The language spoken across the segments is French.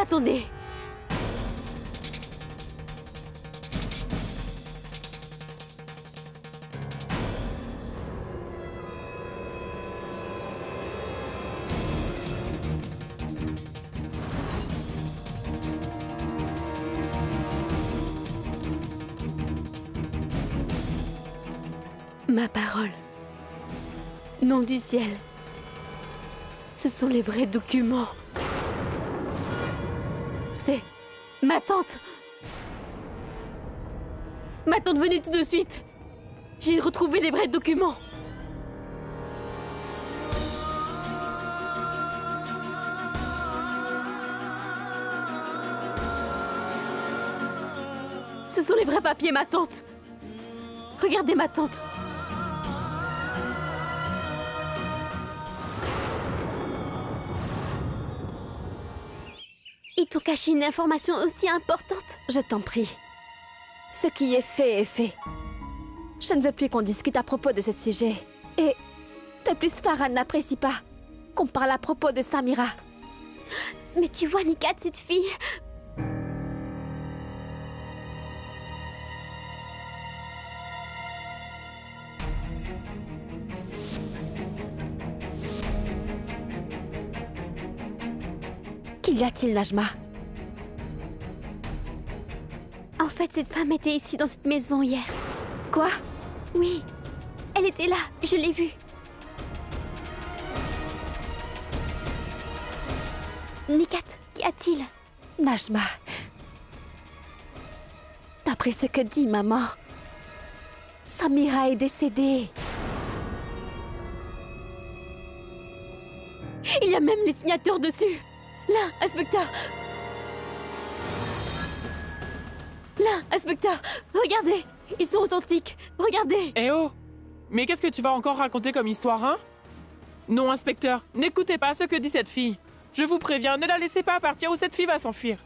Attendez. Ma parole. Nom du ciel. Ce sont les vrais documents. C'est ma tante. Ma tante venue tout de suite. J'ai retrouvé les vrais documents. Ce sont les vrais papiers, ma tante. Regardez ma tante. Ils t'ont caché une information aussi importante. Je t'en prie. Ce qui est fait est fait. Je ne veux plus qu'on discute à propos de ce sujet. Et de plus, Farhan n'apprécie pas qu'on parle à propos de Samira. Mais tu vois, Nikat, cette fille... Qu'y a-t-il, Najma? En fait, cette femme était ici dans cette maison hier. Quoi? Oui, elle était là, je l'ai vue. Nikat, qu'y a-t-il? Najma, d'après ce que dit maman, Samira est décédée. Il y a même les signatures dessus. Là, inspecteur. Là, inspecteur. Regardez, ils sont authentiques. Regardez. Eh oh! Mais qu'est-ce que tu vas encore raconter comme histoire, hein? Non, inspecteur, n'écoutez pas ce que dit cette fille. Je vous préviens, ne la laissez pas partir ou cette fille va s'enfuir.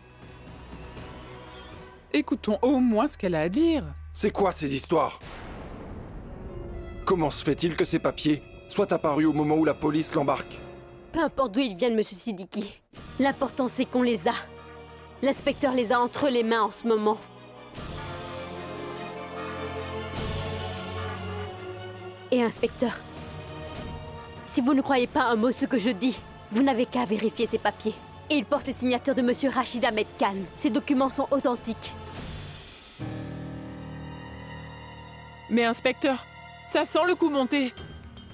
Écoutons au moins ce qu'elle a à dire. C'est quoi ces histoires? Comment se fait-il que ces papiers soient apparus au moment où la police l'embarque? Peu importe d'où ils viennent, monsieur Siddiqui. L'important, c'est qu'on les a. L'inspecteur les a entre les mains en ce moment. Et inspecteur, si vous ne croyez pas un mot ce que je dis, vous n'avez qu'à vérifier ces papiers. Et ils portent les signatures de monsieur Rachid Ahmed Khan. Ces documents sont authentiques. Mais inspecteur, ça sent le coup monté.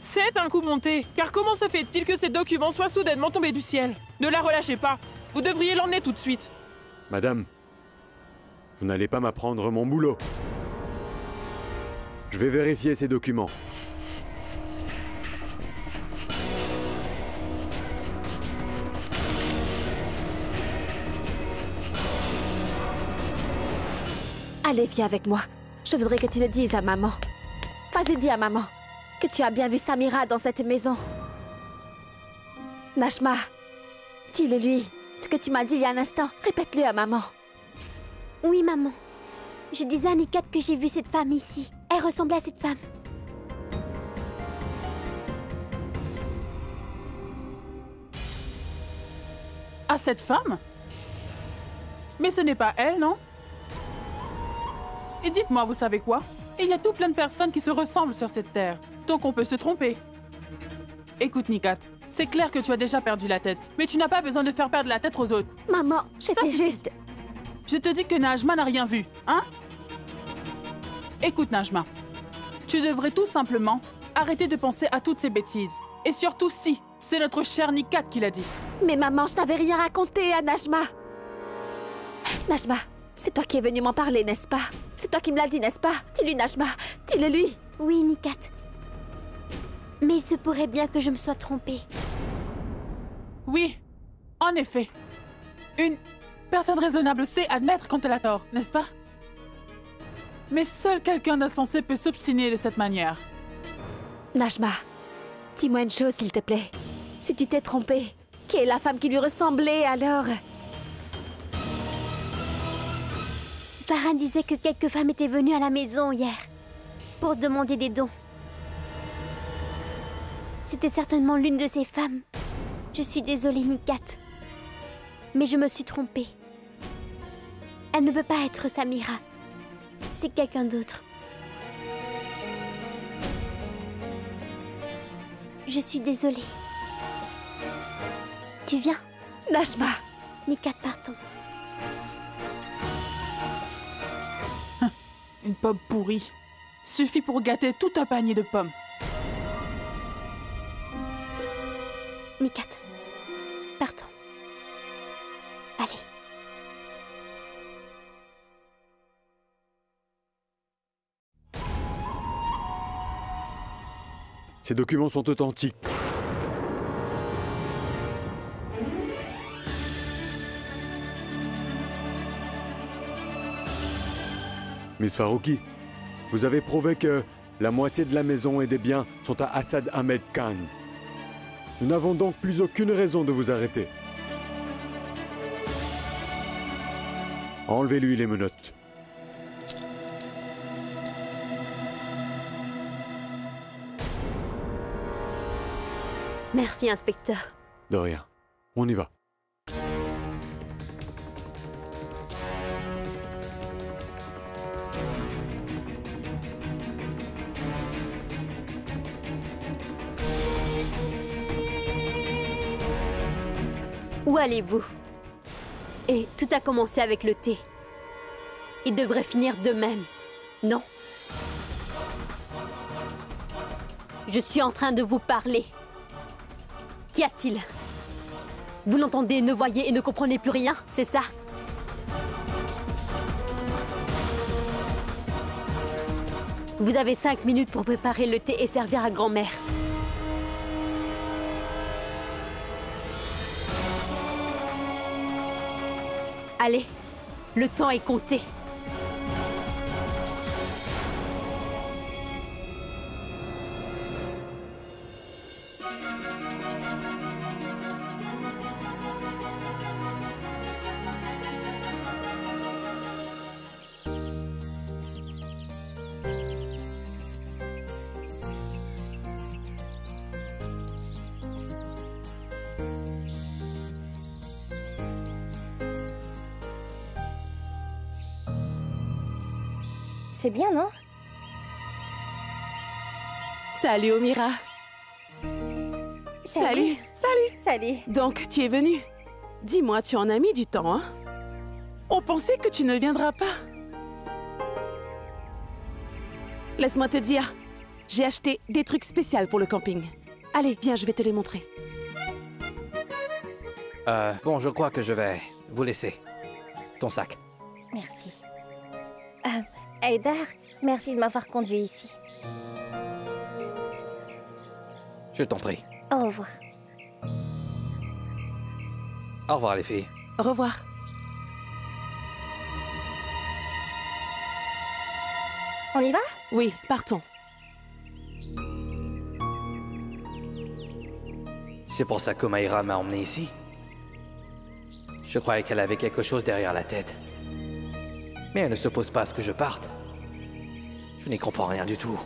C'est un coup monté, car comment se fait-il que ces documents soient soudainement tombés du ciel? Ne la relâchez pas, vous devriez l'emmener tout de suite. Madame, vous n'allez pas m'apprendre mon boulot. Je vais vérifier ces documents. Allez, viens avec moi. Je voudrais que tu le dises à maman. Vas-y, dis à maman que tu as bien vu Samira dans cette maison. Najma, dis-le-lui. Ce que tu m'as dit il y a un instant, répète-le à maman. Oui, maman. Je disais à Nikat que j'ai vu cette femme ici. Elle ressemblait à cette femme. À cette femme? Mais ce n'est pas elle, non? Et dites-moi, vous savez quoi? Il y a tout plein de personnes qui se ressemblent sur cette terre. Donc on peut se tromper. Écoute, Nikat, c'est clair que tu as déjà perdu la tête. Mais tu n'as pas besoin de faire perdre la tête aux autres. Maman, j'étais juste... Je te dis que Najma n'a rien vu, hein? Écoute, Najma, tu devrais tout simplement arrêter de penser à toutes ces bêtises. Et surtout si c'est notre cher Nikat qui l'a dit. Mais maman, je n'avais rien raconté à Najma. Najma, c'est toi qui es venue m'en parler, n'est-ce pas? C'est toi qui me l'as dit, n'est-ce pas? Dis-lui, Najma, dis-le lui. Oui, Nikat. Mais il se pourrait bien que je me sois trompée. Oui, en effet. Une personne raisonnable sait admettre quand elle a tort, n'est-ce pas? Mais seul quelqu'un d'insensé peut s'obstiner de cette manière. Najma, dis-moi une chose, s'il te plaît. Si tu t'es trompée, qui est la femme qui lui ressemblait, alors? Farhan disait que quelques femmes étaient venues à la maison hier pour demander des dons. C'était certainement l'une de ces femmes. Je suis désolée, Nikat. Mais je me suis trompée. Elle ne peut pas être Samira. C'est quelqu'un d'autre. Je suis désolée. Tu viens? Najma! Nikat, partons. Une pomme pourrie. Suffit pour gâter tout un panier de pommes. Nikat, partons. Allez. Ces documents sont authentiques. Miss Farouki, vous avez prouvé que la moitié de la maison et des biens sont à Assad Ahmed Khan. Nous n'avons donc plus aucune raison de vous arrêter. Enlevez-lui les menottes. Merci, inspecteur. De rien. On y va. Où allez-vous? Et tout a commencé avec le thé. Il devrait finir de même, non? Je suis en train de vous parler. Qu'y a-t-il? Vous n'entendez, ne voyez et ne comprenez plus rien, c'est ça? Vous avez 5 minutes pour préparer le thé et servir à grand-mère. Allez, le temps est compté. C'est bien, non? Salut, Omira. Salut. Salut. Donc, tu es venue. Dis-moi, tu en as mis du temps, hein? On pensait que tu ne viendras pas. Laisse-moi te dire, j'ai acheté des trucs spéciaux pour le camping. Allez, viens, je vais te les montrer. Bon, je crois que je vais vous laisser. Ton sac. Merci. Haïdar, merci de m'avoir conduit ici. Je t'en prie. Au revoir. Au revoir, les filles. Au revoir. On y va? Oui, partons. C'est pour ça que Maïra m'a emmené ici. Je croyais qu'elle avait quelque chose derrière la tête. Mais elle ne s'oppose pas à ce que je parte. Je n'y comprends rien du tout.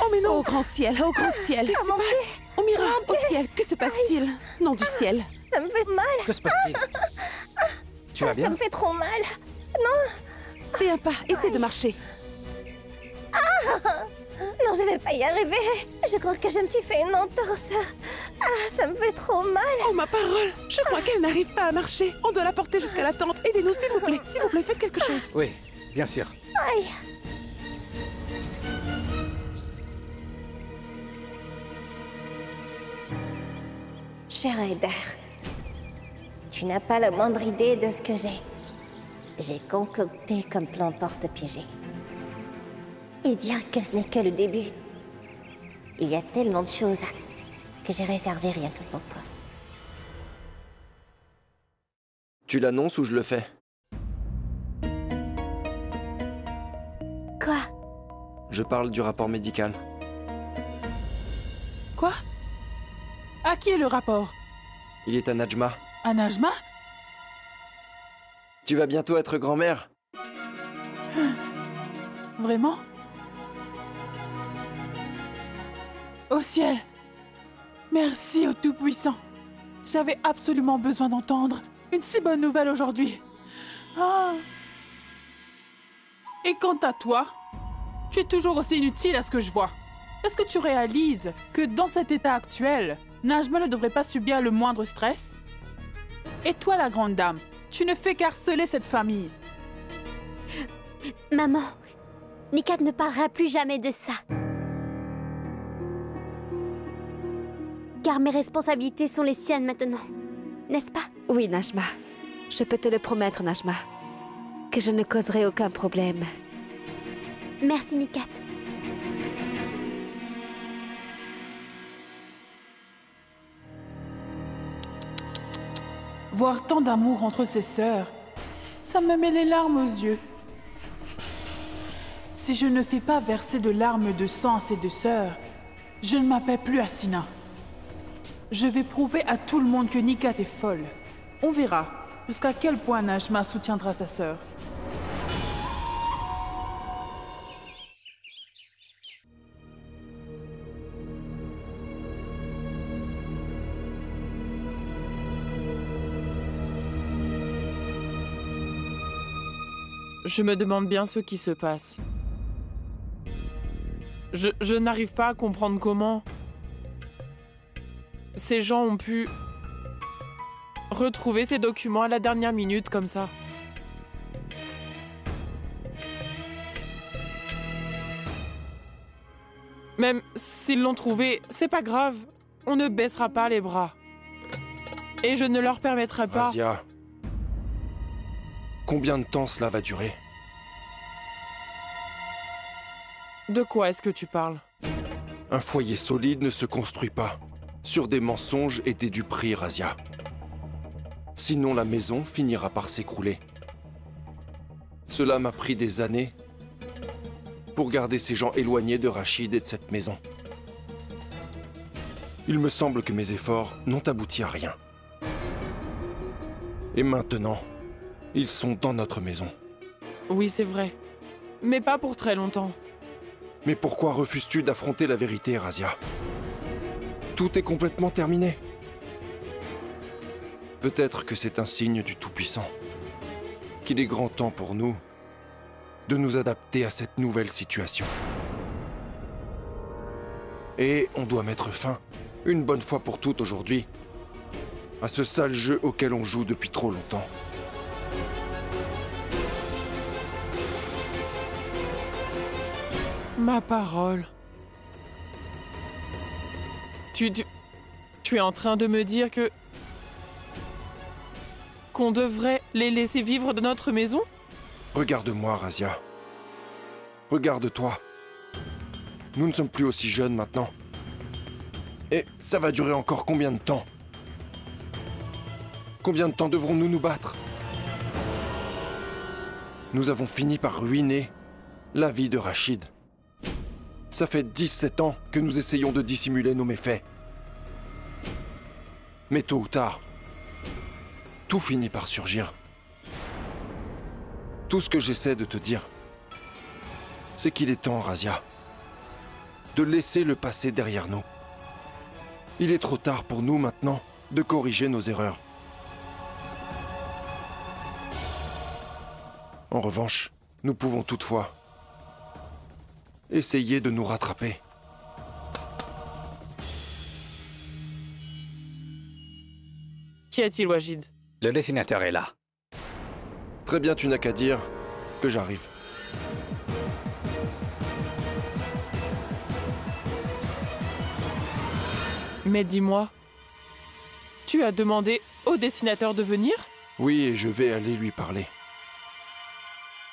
Oh mais non, au grand ciel, qu'est-ce qui se passe? Omira, au ciel, que se passe-t-il? Nom du ciel. Ça me fait mal. Que se passe-t-il? Tu vas bien? Ça me fait trop mal. Fais un pas, essaie de marcher. Non, je vais pas y arriver. Je crois que je me suis fait une entorse. Ça me fait trop mal. Oh ma parole, je crois qu'elle n'arrive pas à marcher. On doit la porter jusqu'à la tente. Aidez-nous, s'il vous plaît. S'il vous plaît, faites quelque chose. Oui, bien sûr. Aïe. Cher Haïdar, tu n'as pas la moindre idée de ce que j'ai. J'ai concocté comme plan porte-piégé. Et dire que ce n'est que le début. Il y a tellement de choses que j'ai réservées rien que pour toi. Tu l'annonces ou je le fais? Quoi? Je parle du rapport médical. Quoi? À qui est le rapport? Il est à Najma. À Najma? Tu vas bientôt être grand-mère. Vraiment? Au ciel! Merci au Tout-Puissant! J'avais absolument besoin d'entendre une si bonne nouvelle aujourd'hui. Ah. Et quant à toi, tu es toujours aussi inutile à ce que je vois. Est-ce que tu réalises que dans cet état actuel, Najma ne devrait pas subir le moindre stress? Et toi, la grande dame, tu ne fais qu'harceler cette famille. Maman, Nikat ne parlera plus jamais de ça. Car mes responsabilités sont les siennes maintenant, n'est-ce pas? Oui, Najma. Je peux te le promettre, Najma, que je ne causerai aucun problème. Merci, Nikat. Voir tant d'amour entre ses sœurs, ça me met les larmes aux yeux. Si je ne fais pas verser de larmes de sang à ces deux sœurs, je ne m'appelle plus Asina. Je vais prouver à tout le monde que Nikat est folle. On verra jusqu'à quel point Najma soutiendra sa sœur. Je me demande bien ce qui se passe. Je n'arrive pas à comprendre comment ces gens ont pu retrouver ces documents à la dernière minute comme ça. Même s'ils l'ont trouvé, c'est pas grave. On ne baissera pas les bras. Et je ne leur permettrai pas... Razia, combien de temps cela va durer? De quoi est-ce que tu parles? Un foyer solide ne se construit pas sur des mensonges et des duperies, Razia. Sinon, la maison finira par s'écrouler. Cela m'a pris des années pour garder ces gens éloignés de Rachid et de cette maison. Il me semble que mes efforts n'ont abouti à rien. Et maintenant, ils sont dans notre maison. Oui, c'est vrai. Mais pas pour très longtemps. Mais pourquoi refuses-tu d'affronter la vérité, Razia? Tout est complètement terminé. Peut-être que c'est un signe du Tout-Puissant. Qu'il est grand temps pour nous de nous adapter à cette nouvelle situation. Et on doit mettre fin, une bonne fois pour toutes aujourd'hui, à ce sale jeu auquel on joue depuis trop longtemps. Ma parole. Tu es en train de me dire que... qu'on devrait les laisser vivre dans notre maison? Regarde-moi, Razia. Regarde-toi. Nous ne sommes plus aussi jeunes maintenant. Et ça va durer encore combien de temps? Combien de temps devrons-nous nous battre? Nous avons fini par ruiner la vie de Rachid. Ça fait 17 ans que nous essayons de dissimuler nos méfaits. Mais tôt ou tard, tout finit par surgir. Tout ce que j'essaie de te dire, c'est qu'il est temps, Razia, de laisser le passé derrière nous. Il est trop tard pour nous maintenant de corriger nos erreurs. En revanche, nous pouvons toutefois essayer de nous rattraper. Qu'y a-t-il, Wajid? Le dessinateur est là. Très bien, tu n'as qu'à dire que j'arrive. Mais dis-moi, tu as demandé au dessinateur de venir? Oui, et je vais aller lui parler.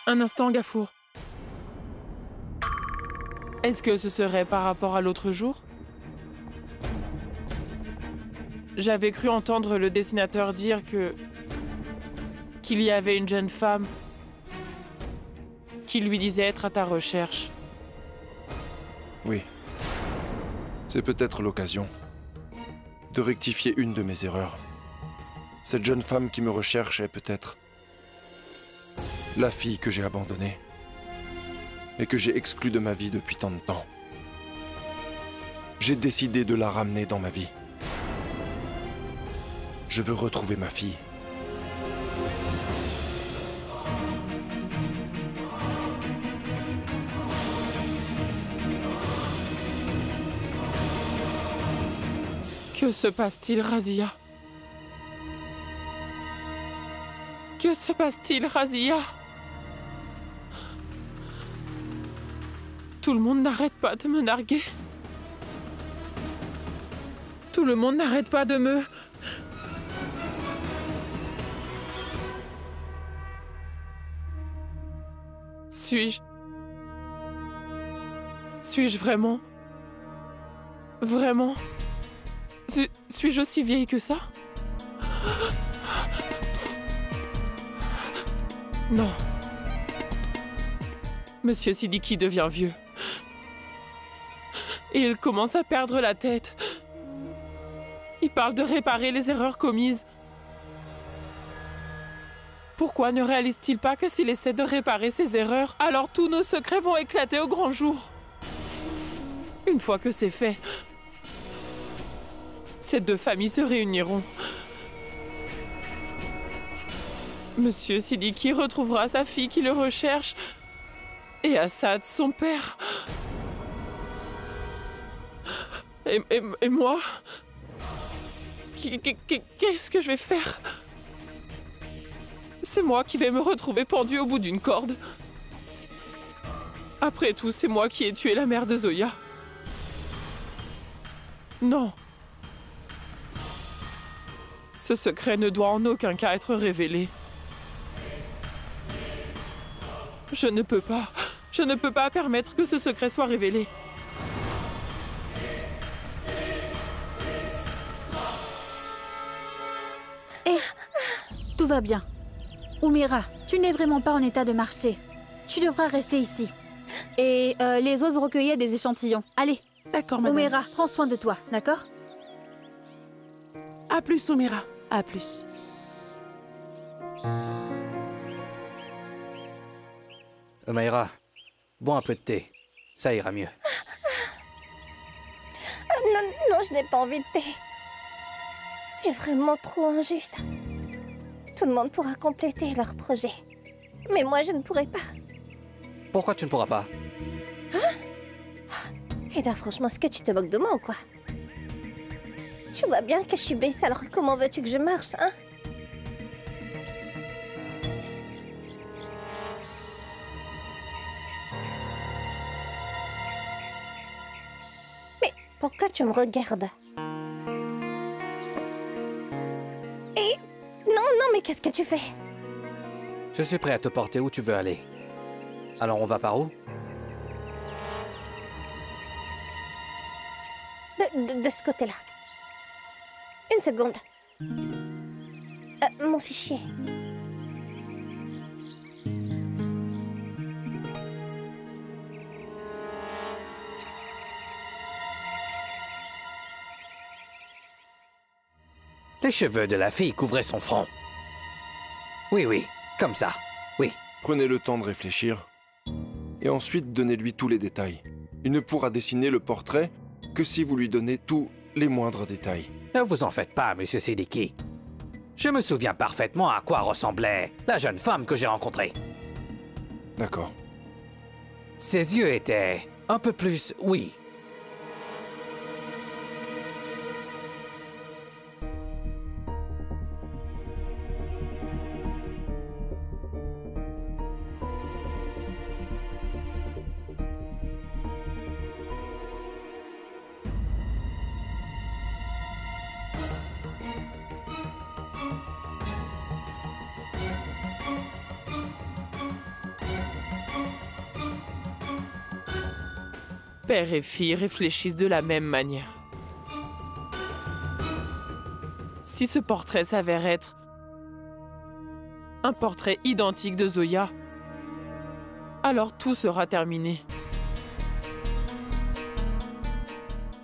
Un instant, Gafour. Est-ce que ce serait par rapport à l'autre jour? J'avais cru entendre le dessinateur dire qu'il y avait une jeune femme qui lui disait être à ta recherche. Oui. C'est peut-être l'occasion de rectifier une de mes erreurs. Cette jeune femme qui me recherche est peut-être la fille que j'ai abandonnée et que j'ai exclue de ma vie depuis tant de temps. J'ai décidé de la ramener dans ma vie. Je veux retrouver ma fille. Que se passe-t-il, Razia? Que se passe-t-il, Razia? Tout le monde n'arrête pas de me narguer. Tout le monde n'arrête pas de me... Suis-je vraiment... Vraiment... Suis-je aussi vieille que ça? Non. Monsieur Siddiqui devient vieux. Et il commence à perdre la tête. Il parle de réparer les erreurs commises. Pourquoi ne réalise-t-il pas que s'il essaie de réparer ses erreurs, alors tous nos secrets vont éclater au grand jour? Une fois que c'est fait, ces deux familles se réuniront. Monsieur Siddiqui retrouvera sa fille qui le recherche. Et Assad, son père. Et moi? Qu'est-ce que je vais faire? C'est moi qui vais me retrouver pendu au bout d'une corde. Après tout, c'est moi qui ai tué la mère de Zoya. Non. Ce secret ne doit en aucun cas être révélé. Je ne peux pas permettre que ce secret soit révélé. Tout va bien. Oumira, tu n'es vraiment pas en état de marcher. Tu devras rester ici. Et les autres vont recueillir des échantillons. Allez. D'accord, madame. Oumira, prends soin de toi, d'accord? À plus, Oumira. À plus. Humaira, bois un peu de thé. Ça ira mieux. Non, je n'ai pas envie de thé. C'est vraiment trop injuste. Tout le monde pourra compléter leur projet. Mais moi, je ne pourrai pas. Pourquoi tu ne pourras pas? Eda, franchement, est-ce que tu te moques de moi ou quoi? Tu vois bien que je suis baissée, alors comment veux-tu que je marche, hein? Mais pourquoi tu me regardes? Et... Non, mais qu'est-ce que tu fais? Je suis prêt à te porter où tu veux aller. Alors on va par où? De ce côté-là. Une seconde. Mon fichier. Les cheveux de la fille couvraient son front. Oui, comme ça, oui. Prenez le temps de réfléchir. Et ensuite, donnez-lui tous les détails. Il ne pourra dessiner le portrait que si vous lui donnez tous les moindres détails. Ne vous en faites pas, monsieur Siddiqui. Je me souviens parfaitement à quoi ressemblait la jeune femme que j'ai rencontrée. D'accord. Ses yeux étaient un peu plus... oui. Père et fille réfléchissent de la même manière. Si ce portrait s'avère être un portrait identique de Zoya, alors tout sera terminé.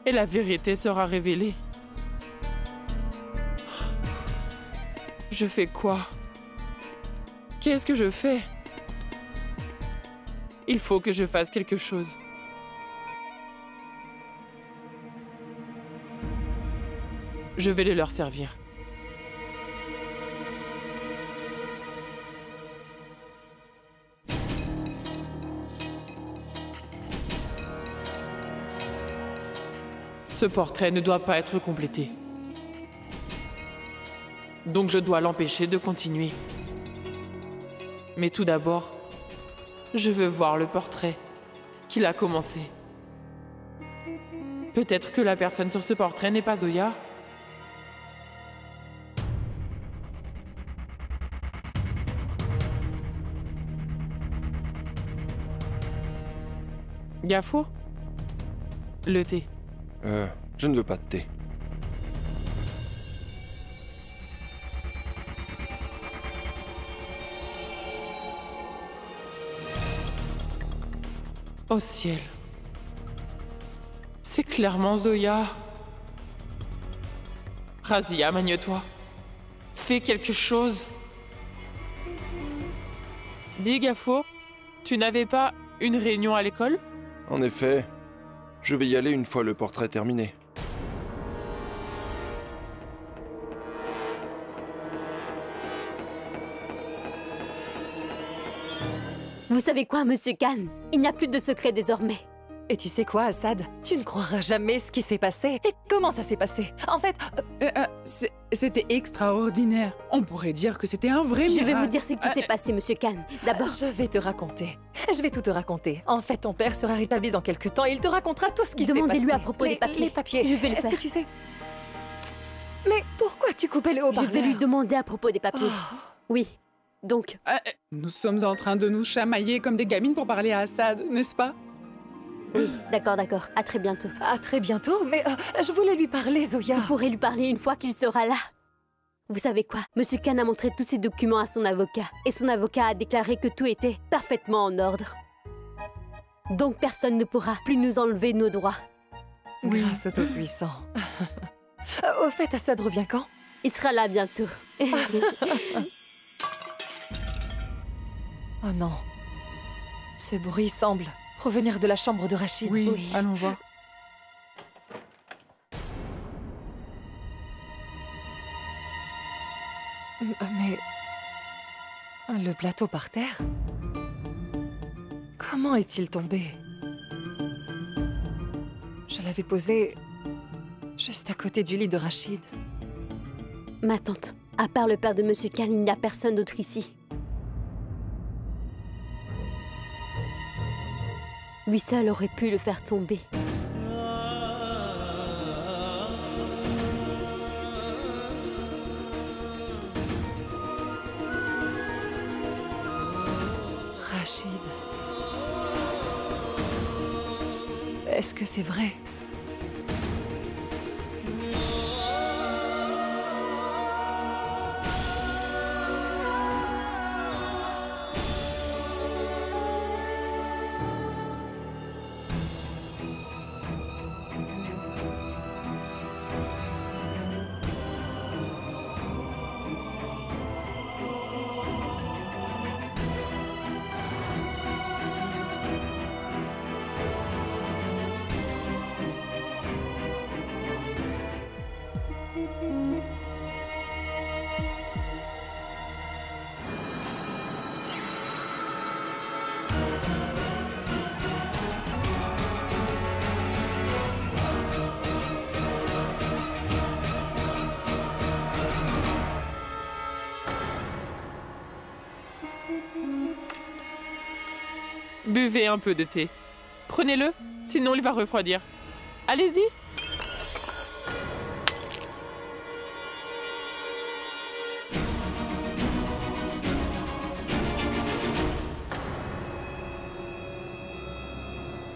Et la vérité sera révélée. Je fais quoi? Qu'est-ce que je fais? Il faut que je fasse quelque chose. Je vais les leur servir. Ce portrait ne doit pas être complété. Donc je dois l'empêcher de continuer. Mais tout d'abord, je veux voir le portrait qu'il a commencé. Peut-être que la personne sur ce portrait n'est pas Zoya. Gafour? Le thé. Je ne veux pas de thé. Oh ciel. C'est clairement Zoya. Razia, magne-toi. Fais quelque chose. Dis, Gafour, tu n'avais pas une réunion à l'école? En effet, je vais y aller une fois le portrait terminé. Vous savez quoi, Monsieur Khan? Il n'y a plus de secret désormais. Et tu sais quoi, Assad? Tu ne croiras jamais ce qui s'est passé. Et comment ça s'est passé? En fait... C'était extraordinaire. On pourrait dire que c'était un vrai miracle. Je vais vous dire ce qui s'est passé, Monsieur Khan. D'abord... Je vais te raconter. Je vais tout te raconter. En fait, ton père sera rétabli dans quelques temps et il te racontera tout ce qui s'est passé. Demandez-lui à propos des papiers. Les papiers. Je vais le faire. Est-ce que tu sais... Mais pourquoi tu coupais le haut-parleur? Je vais lui demander à propos des papiers. Oui. Donc... Nous sommes en train de nous chamailler comme des gamines pour parler à Assad, n'est-ce pas? Oui, d'accord. À très bientôt. À très bientôt, mais je voulais lui parler, Zoya. Vous pourrez lui parler une fois qu'il sera là. Vous savez quoi? Monsieur Khan a montré tous ses documents à son avocat. Et son avocat a déclaré que tout était parfaitement en ordre. Donc personne ne pourra plus nous enlever nos droits. Oui. Grâce au Tout-Puissant. Au fait, Assad revient quand? Il sera là bientôt. Oh non. Ce bruit semble provenir de la chambre de Rachid. Oui. Allons voir. Mais... le plateau par terre? Comment est-il tombé? Je l'avais posé juste à côté du lit de Rachid. Ma tante, à part le père de Monsieur Khan, il n'y a personne d'autre ici. Lui seul aurait pu le faire tomber. Rachid. Est-ce que c'est vrai? Buvez un peu de thé. Prenez-le, sinon il va refroidir. Allez-y.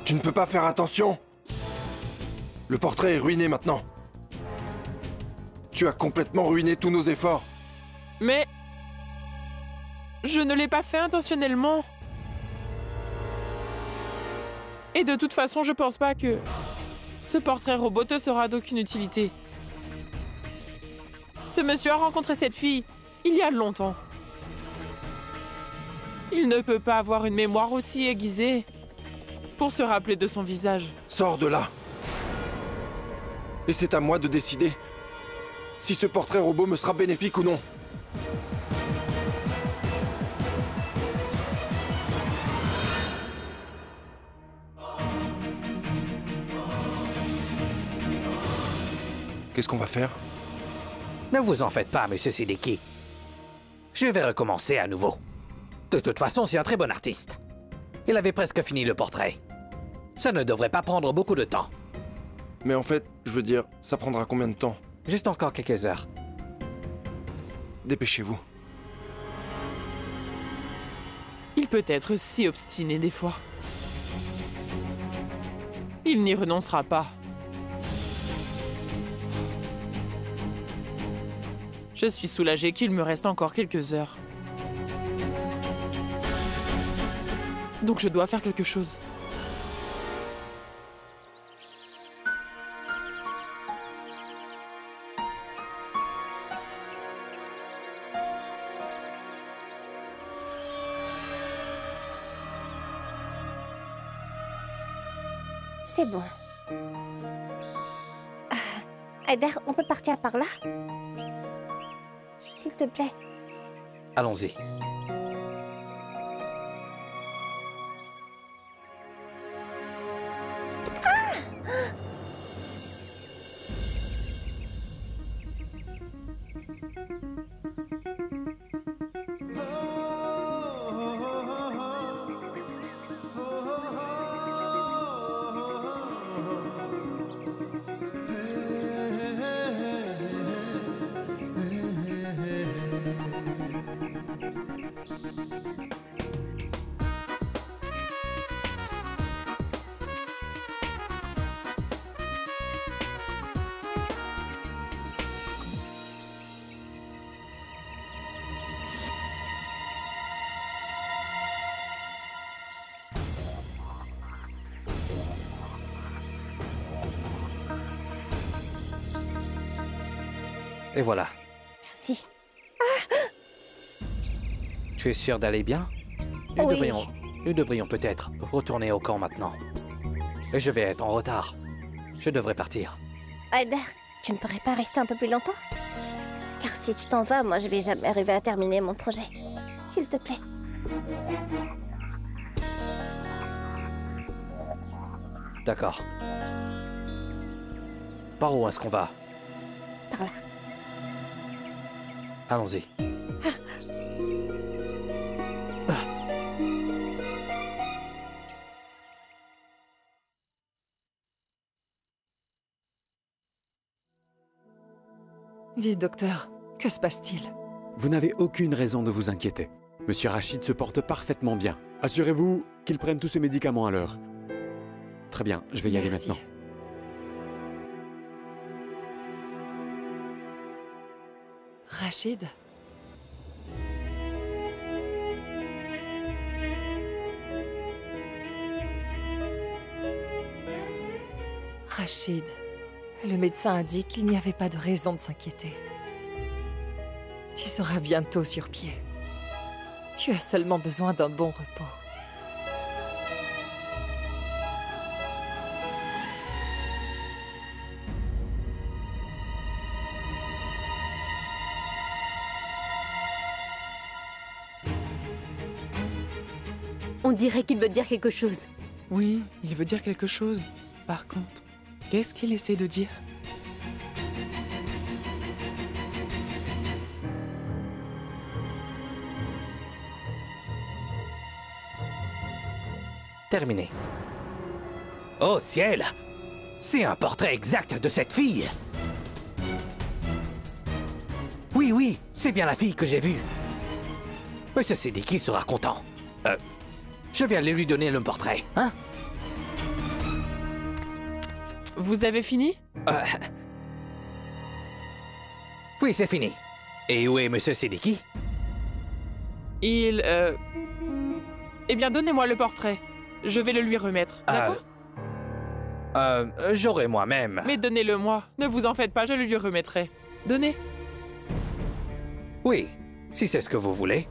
Tu ne peux pas faire attention. Le portrait est ruiné maintenant. Tu as complètement ruiné tous nos efforts. Mais... je ne l'ai pas fait intentionnellement. Et de toute façon, je pense pas que ce portrait robot te sera d'aucune utilité. Ce monsieur a rencontré cette fille il y a longtemps. Il ne peut pas avoir une mémoire aussi aiguisée pour se rappeler de son visage. Sors de là! Et c'est à moi de décider si ce portrait robot me sera bénéfique ou non. Qu'est-ce qu'on va faire? Ne vous en faites pas, monsieur Siddiqui. Je vais recommencer à nouveau. De toute façon, c'est un très bon artiste. Il avait presque fini le portrait. Ça ne devrait pas prendre beaucoup de temps. Mais en fait, je veux dire, ça prendra combien de temps? Juste encore quelques heures. Dépêchez-vous. Il peut être si obstiné des fois. Il n'y renoncera pas. Je suis soulagée qu'il me reste encore quelques heures. Donc je dois faire quelque chose. C'est bon. Aider, on peut partir par là? S'il te plaît. Allons-y. Et voilà. Merci. Tu es sûr d'aller bien? Oui. Nous devrions peut-être retourner au camp maintenant. Et je vais être en retard. Je devrais partir. Aider, tu ne pourrais pas rester un peu plus longtemps? Car si tu t'en vas, moi je vais jamais arriver à terminer mon projet. S'il te plaît. D'accord. Par où est-ce qu'on va? Par là. Allons-y. Dites, docteur, que se passe-t-il? Vous n'avez aucune raison de vous inquiéter. Monsieur Rachid se porte parfaitement bien. Assurez-vous qu'il prenne tous ses médicaments à l'heure. Très bien, je vais y aller maintenant. Rachid? Rachid, le médecin a dit qu'il n'y avait pas de raison de s'inquiéter. Tu seras bientôt sur pied. Tu as seulement besoin d'un bon repos. On dirait qu'il veut dire quelque chose. Oui, il veut dire quelque chose. Par contre, qu'est-ce qu'il essaie de dire? Terminé. Oh ciel! C'est un portrait exact de cette fille! Oui, oui, c'est bien la fille que j'ai vue. Monsieur Siddiqui sera content. Je vais aller lui donner le portrait, hein? Vous avez fini? Oui, c'est fini. Et où est Monsieur Siddiqui? Il... Eh bien, donnez-moi le portrait. Je vais le lui remettre, d'accord? J'aurai moi-même. Mais donnez-le-moi. Ne vous en faites pas, je le lui remettrai. Donnez. Oui, si c'est ce que vous voulez.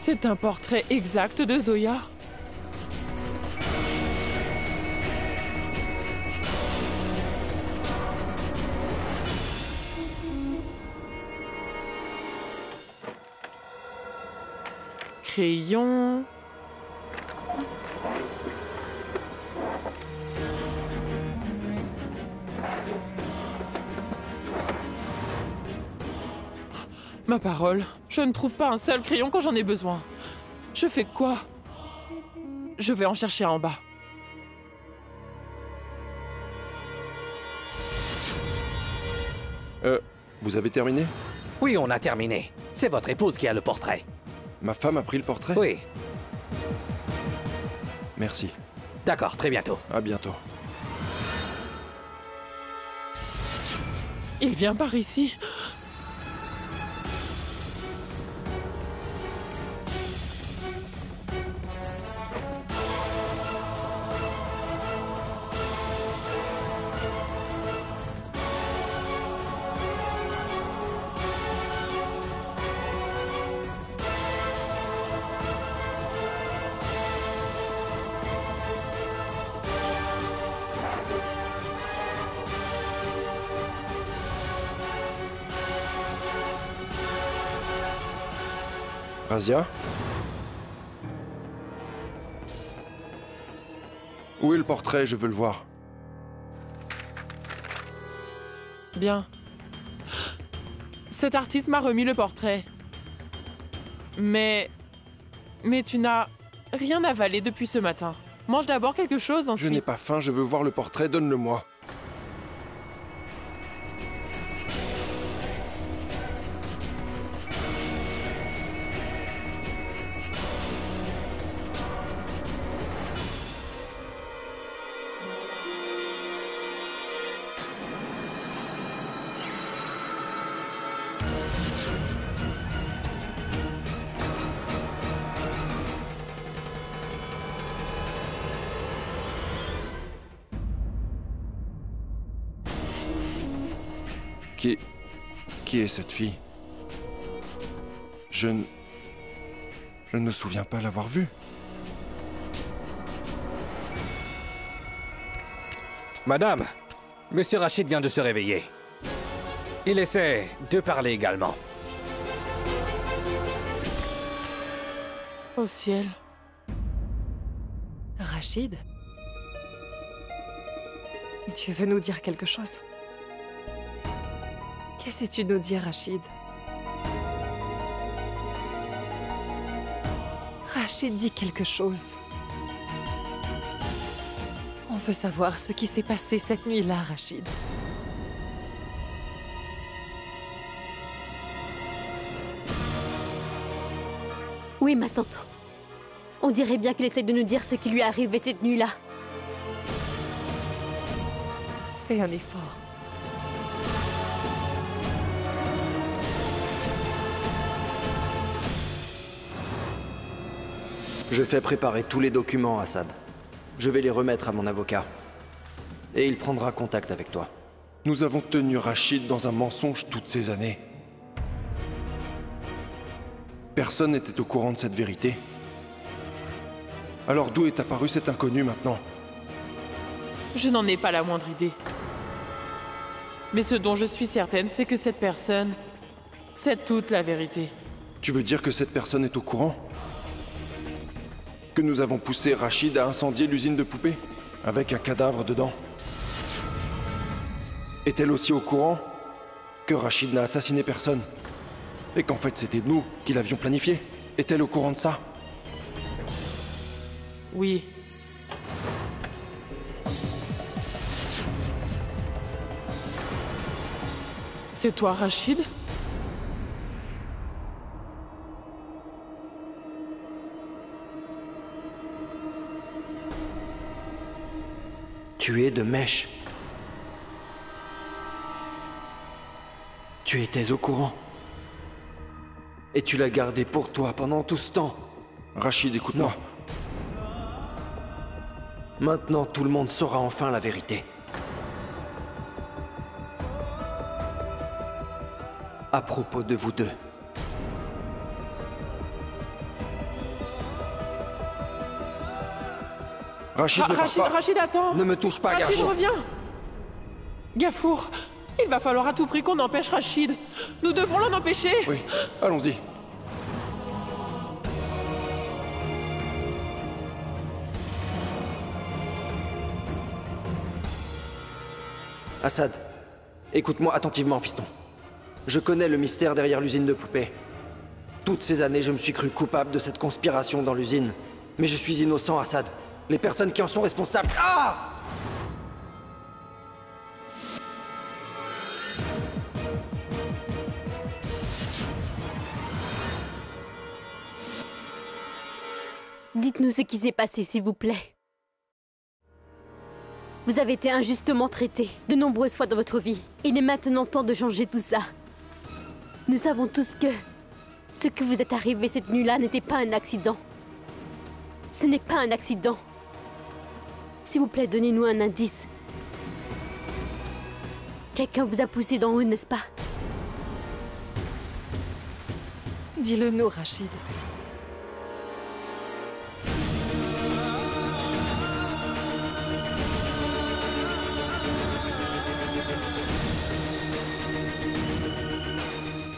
C'est un portrait exact de Zoya. Crayon. Ma parole, je ne trouve pas un seul crayon quand j'en ai besoin. Je fais quoi? Je vais en chercher un en bas. Vous avez terminé? Oui, on a terminé. C'est votre épouse qui a le portrait. Ma femme a pris le portrait? Oui. Merci. D'accord, très bientôt. À bientôt. Il vient par ici. Razia? Où est le portrait? Je veux le voir. Bien. Cet artiste m'a remis le portrait. Mais tu n'as rien avalé depuis ce matin. Mange d'abord quelque chose, ensuite... Je n'ai pas faim, je veux voir le portrait, donne-le-moi. Qui est cette fille? Je ne me souviens pas l'avoir vue. Madame, Monsieur Rachid vient de se réveiller. Il essaie de parler également. Au ciel. Rachid? Tu veux nous dire quelque chose? Qu'essaies-tu de nous dire, Rachid? Rachid dit quelque chose. On veut savoir ce qui s'est passé cette nuit-là, Rachid. Oui, ma tante. On dirait bien qu'il essaie de nous dire ce qui lui est arrivé cette nuit-là. Fais un effort. Je fais préparer tous les documents, Assad. Je vais les remettre à mon avocat. Et il prendra contact avec toi. Nous avons tenu Rachid dans un mensonge toutes ces années. Personne n'était au courant de cette vérité. Alors d'où est apparu cet inconnu maintenant? Je n'en ai pas la moindre idée. Mais ce dont je suis certaine, c'est que cette personne sait toute la vérité. Tu veux dire que cette personne est au courant? Que nous avons poussé Rachid à incendier l'usine de poupées? Avec un cadavre dedans? Est-elle aussi au courant que Rachid n'a assassiné personne? Et qu'en fait c'était nous qui l'avions planifié? Est-elle au courant de ça? Oui. C'est toi, Rachid? Tu es de Mèche. Tu étais au courant. Et tu l'as gardé pour toi pendant tout ce temps. Rachid, écoute-moi. Maintenant, tout le monde saura enfin la vérité. À propos de vous deux. Rachid, ne pars pas. Rachid, attends. Ne me touche pas, Rachid, Gafour. reviens. Gafour, il va falloir à tout prix qu'on empêche Rachid. Nous devons l'en empêcher. Oui, allons-y. Assad, écoute-moi attentivement, fiston. Je connais le mystère derrière l'usine de poupées. Toutes ces années, je me suis cru coupable de cette conspiration dans l'usine. Mais je suis innocent, Assad. Les personnes qui en sont responsables... Ah! Dites-nous ce qui s'est passé, s'il vous plaît. Vous avez été injustement traité de nombreuses fois dans votre vie. Il est maintenant temps de changer tout ça. Nous savons tous que ce que vous êtes arrivé cette nuit-là n'était pas un accident. Ce n'est pas un accident. S'il vous plaît, donnez-nous un indice. Quelqu'un vous a poussé d'en haut, n'est-ce pas? Dis-le-nous, Rachid.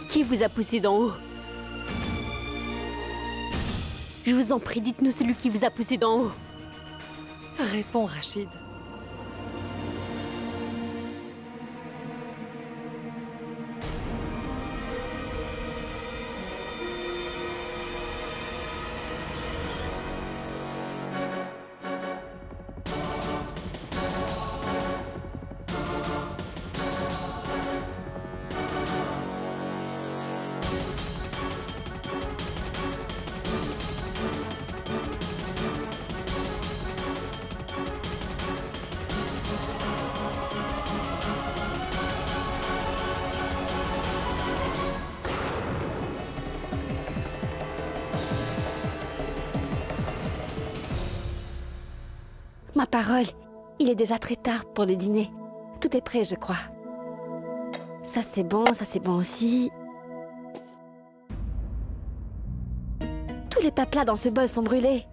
Qui vous a poussé d'en haut? Je vous en prie, dites-nous celui qui vous a poussé d'en haut. Réponds, Rachid. Ma parole, il est déjà très tard pour le dîner. Tout est prêt, je crois. Ça c'est bon aussi. Tous les plats dans ce bol sont brûlés.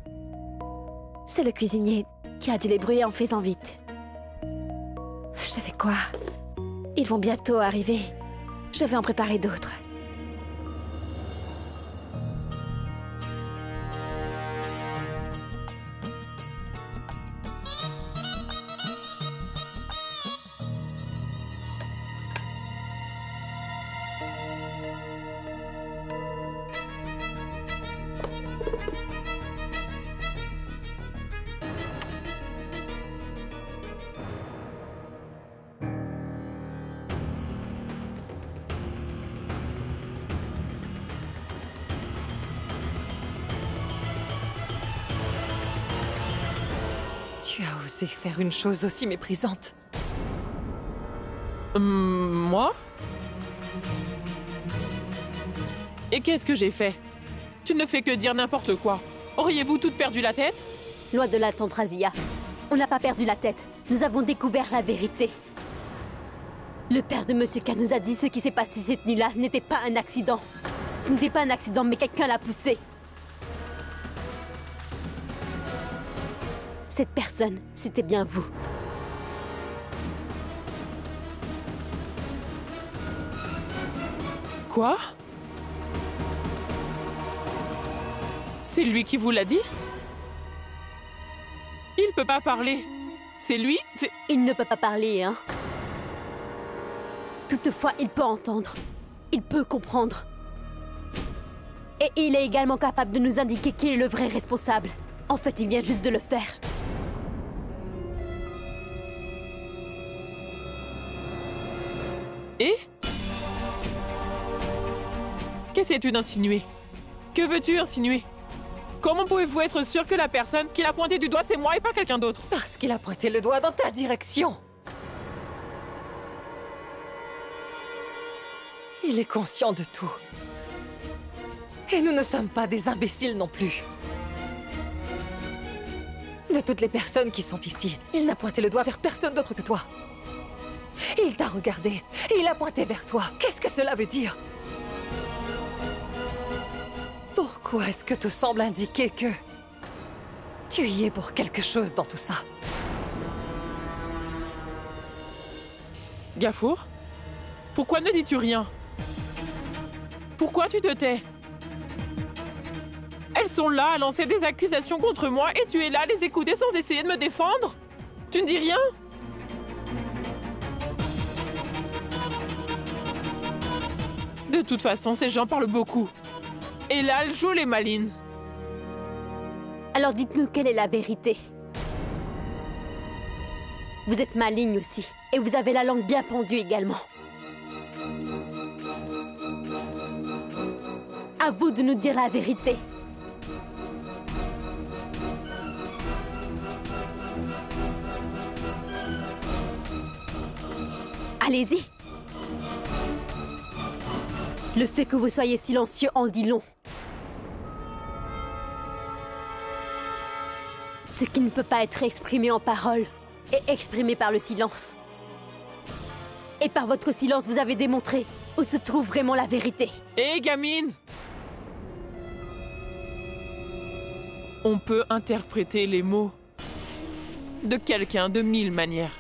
C'est le cuisinier qui a dû les brûler en faisant vite. Je fais quoi? Ils vont bientôt arriver. Je vais en préparer d'autres. Tu as osé faire une chose aussi méprisante. Moi? Et qu'est-ce que j'ai fait? Tu ne fais que dire n'importe quoi. Auriez-vous toutes perdu la tête? Loin de là, tante Razia. On n'a pas perdu la tête. Nous avons découvert la vérité. Le père de Monsieur K nous a dit ce qui s'est passé cette nuit-là n'était pas un accident. Ce n'était pas un accident, mais quelqu'un l'a poussé. Cette personne, c'était bien vous. Quoi? C'est lui qui vous l'a dit? Il peut pas parler. C'est lui? Il ne peut pas parler, hein? Toutefois, il peut entendre. Il peut comprendre. Et il est également capable de nous indiquer qui est le vrai responsable. En fait, il vient juste de le faire. Et? Qu'essaies-tu d'insinuer? Que veux-tu insinuer? Comment pouvez-vous être sûr que la personne qui l'a pointé du doigt, c'est moi et pas quelqu'un d'autre? Parce qu'il a pointé le doigt dans ta direction. Il est conscient de tout. Et nous ne sommes pas des imbéciles non plus. De toutes les personnes qui sont ici, il n'a pointé le doigt vers personne d'autre que toi. Il t'a regardé et il a pointé vers toi. Qu'est-ce que cela veut dire? Pourquoi est-ce que tout semble indiquer que Tu y es pour quelque chose dans tout ça. Gafour? Pourquoi ne dis-tu rien? Pourquoi tu te tais? Elles sont là à lancer des accusations contre moi et tu es là à les écouter sans essayer de me défendre? Tu ne dis rien? De toute façon, ces gens parlent beaucoup. Et là, elles jouent les malines. Alors dites-nous quelle est la vérité. Vous êtes maligne aussi. Et vous avez la langue bien pendue également. À vous de nous dire la vérité. Allez-y. Le fait que vous soyez silencieux en dit long. Ce qui ne peut pas être exprimé en paroles est exprimé par le silence. Et par votre silence, vous avez démontré où se trouve vraiment la vérité. Hé, gamine! On peut interpréter les mots de quelqu'un de 1000 manières.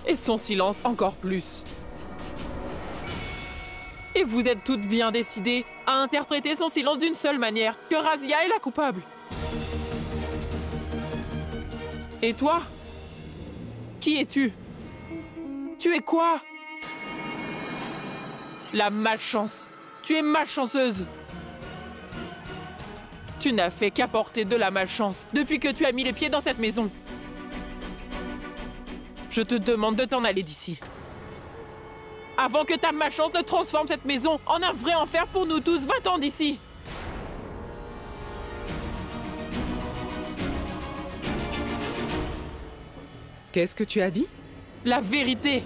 Et son silence encore plus. Et vous êtes toutes bien décidées à interpréter son silence d'une seule manière, que Razia est la coupable. Et toi? Qui es-tu? Tu es quoi? La malchance. Tu es malchanceuse. Tu n'as fait qu'apporter de la malchance depuis que tu as mis les pieds dans cette maison. Je te demande de t'en aller d'ici. Avant que ta malchance ne transforme cette maison en un vrai enfer pour nous tous, va-t'en d'ici! Qu'est-ce que tu as dit? La vérité!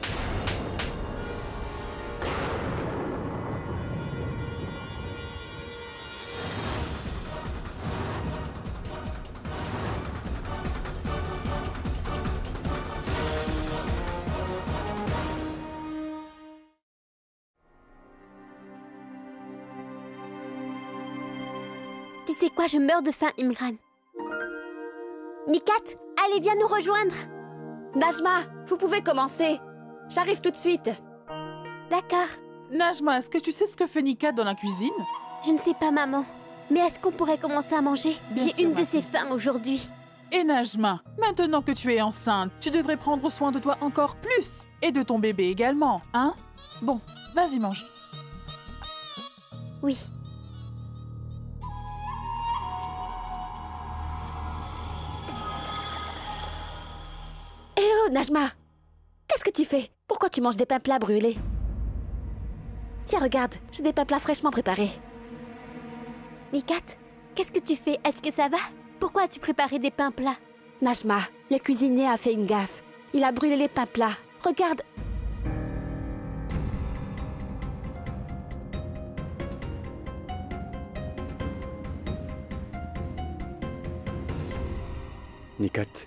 Tu sais quoi, je meurs de faim, Imran. Nikat, allez, viens nous rejoindre. Najma, vous pouvez commencer. J'arrive tout de suite. D'accord. Najma, est-ce que tu sais ce que fait Nikat dans la cuisine? Je ne sais pas, maman. Mais est-ce qu'on pourrait commencer à manger? J'ai une de ces faim aujourd'hui. Et Najma, maintenant que tu es enceinte, tu devrais prendre soin de toi encore plus. Et de ton bébé également, hein? Bon, vas-y, mange. Oui. Eh oh, Najma! Qu'est-ce que tu fais? Pourquoi tu manges des pains plats brûlés? Tiens, regarde, j'ai des pains plats fraîchement préparés. Nikat, qu'est-ce que tu fais? Est-ce que ça va? Pourquoi as-tu préparé des pains plats? Najma, le cuisinier a fait une gaffe. Il a brûlé les pains plats. Regarde. Nikat,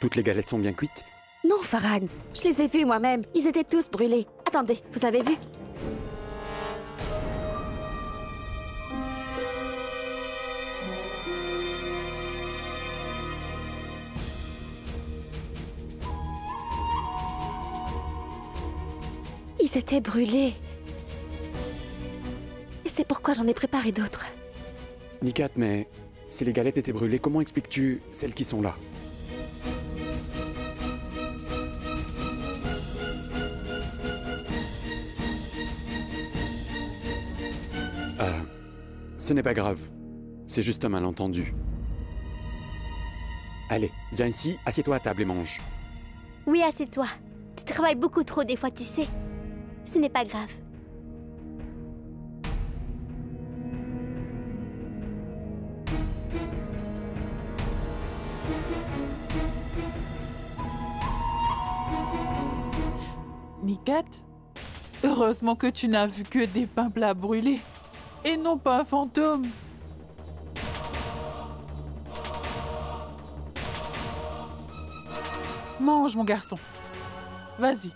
toutes les galettes sont bien cuites? Non, Farhan, je les ai vus moi-même. Ils étaient tous brûlés. Attendez, vous avez vu? Ils étaient brûlés. Et c'est pourquoi j'en ai préparé d'autres. Nikat, mais si les galettes étaient brûlées, comment expliques-tu celles qui sont là? Ce n'est pas grave. C'est juste un malentendu. Allez, viens ici, assieds-toi à table et mange. Oui, assieds-toi. Tu travailles beaucoup trop des fois, tu sais. Ce n'est pas grave. Nikat, heureusement que tu n'as vu que des pains plats brûlés. Et non pas un fantôme. Mange, mon garçon. Vas-y.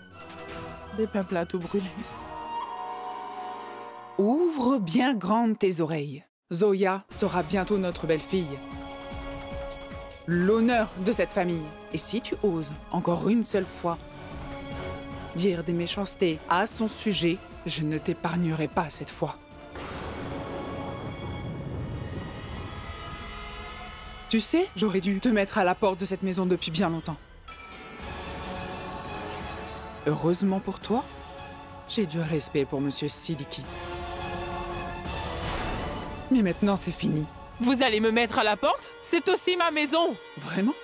Des pains plats tout brûlés. Ouvre bien grandes tes oreilles. Zoya sera bientôt notre belle-fille. L'honneur de cette famille. Et si tu oses, encore une seule fois, dire des méchancetés à son sujet, je ne t'épargnerai pas cette fois. Tu sais, j'aurais dû te mettre à la porte de cette maison depuis bien longtemps. Heureusement pour toi, j'ai du respect pour Monsieur Siddiqui. Mais maintenant, c'est fini. Vous allez me mettre à la porte? C'est aussi ma maison! Vraiment?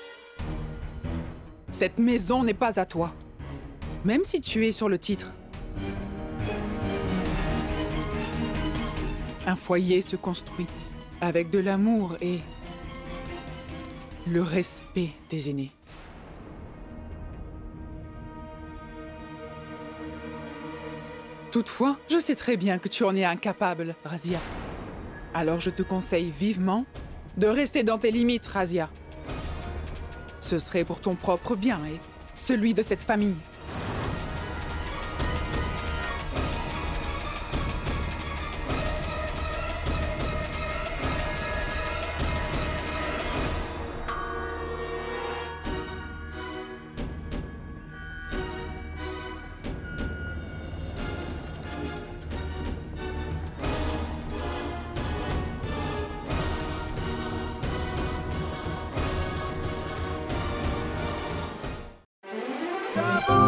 Cette maison n'est pas à toi. Même si tu es sur le titre. Un foyer se construit avec de l'amour et le respect des aînés. Toutefois, je sais très bien que tu en es incapable, Razia. Alors je te conseille vivement de rester dans tes limites, Razia. Ce serait pour ton propre bien et celui de cette famille. Bravo!